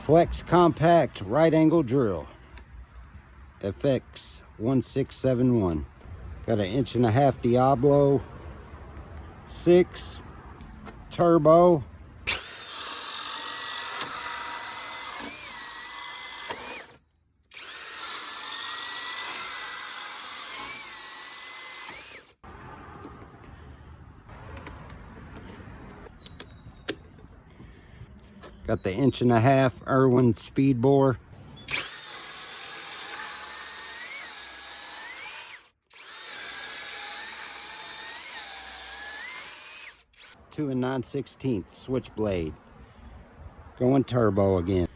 Flex compact right angle drill. FX1671. Got an 1.5 Diablo 6 turbo. Got the 1.5 Irwin Speedbor. Two and 9/16 Switchblade. Going turbo again.